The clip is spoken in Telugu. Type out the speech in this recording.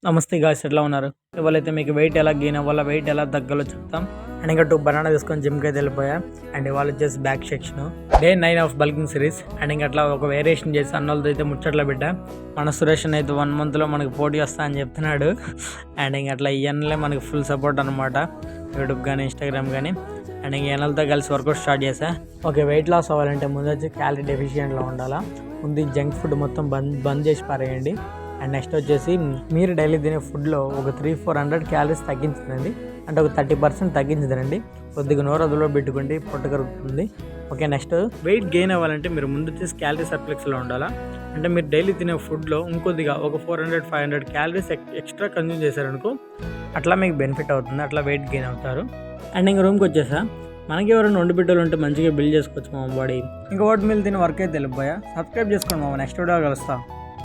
నమస్తే గాయ్స్, ఎట్లా ఉన్నారు? ఇవాళైతే మీకు వెయిట్ ఎలా గెయిన్ అవ్వాలో, వెయిట్ ఎలా తగ్గాలో చెప్తాం. అండ్ ఇంకా 2 బనానా తీసుకొని జిమ్కి అయితే వెళ్ళిపోయా. అండ్ ఇవాళ వచ్చేసి back section day 9 of bulking series. And ఇంకా అట్లా ఒక వేరియేషన్ చేసి అన్నోళ్ళతో అయితే ముచ్చట్లో పెట్టా. మన సురేష్ అయితే 1 మంత్లో మనకి పోటీ వస్తా అని చెప్తున్నాడు. అండ్ ఇంకా అట్లా ఇవన్నలే మనకి ఫుల్ సపోర్ట్ అనమాట, యూట్యూబ్ కానీ ఇన్స్టాగ్రామ్ కానీ. అండ్ ఇంక ఎన్నలతో కలిసి వర్కౌట్ స్టార్ట్ చేసా. ఓకే, వెయిట్ లాస్ అవ్వాలంటే ముందు వచ్చి క్యాలరీ డెఫిషియెంట్లో ఉండాలా. ముందు జంక్ ఫుడ్ మొత్తం బంద్ చేసి పారేయండి. అండ్ నెక్స్ట్ వచ్చేసి మీరు డైలీ తినే ఫుడ్లో ఒక 300-400 క్యాలరీస్ తగ్గించదండి, అంటే ఒక 30% తగ్గించదండి. కొద్దిగా నోరు అదులో పెట్టుకోండి, పొట్ట కరుగుతుంది. ఓకే, నెక్స్ట్ వెయిట్ గెయిన్ అవ్వాలంటే మీరు ముందు వచ్చేసి క్యాలరీ సర్ప్లెక్స్లో ఉండాలా. అంటే మీరు డైలీ తినే ఫుడ్లో ఇంకొద్దిగా ఒక 400-500 క్యాలరీస్ ఎక్స్ట్రా కన్జ్యూమ్ చేశారనుకో, అట్లా మీకు బెనిఫిట్ అవుతుంది, అట్లా వెయిట్ గెయిన్ అవుతారు. అండ్ ఇంకా రూమ్కి వచ్చేసా, మనకి ఎవరైనా వండి బిడ్డలు ఉంటే మంచిగా బిల్డ్ చేసుకోవచ్చు మా బాడీ. ఇంకా ఓట్ మీల్ తిని వర్క్ అయితే వెళ్ళిపోయా. సబ్స్క్రైబ్ చేసుకోండి మామ, నెక్స్ట్ వీడియో కలుస్తా.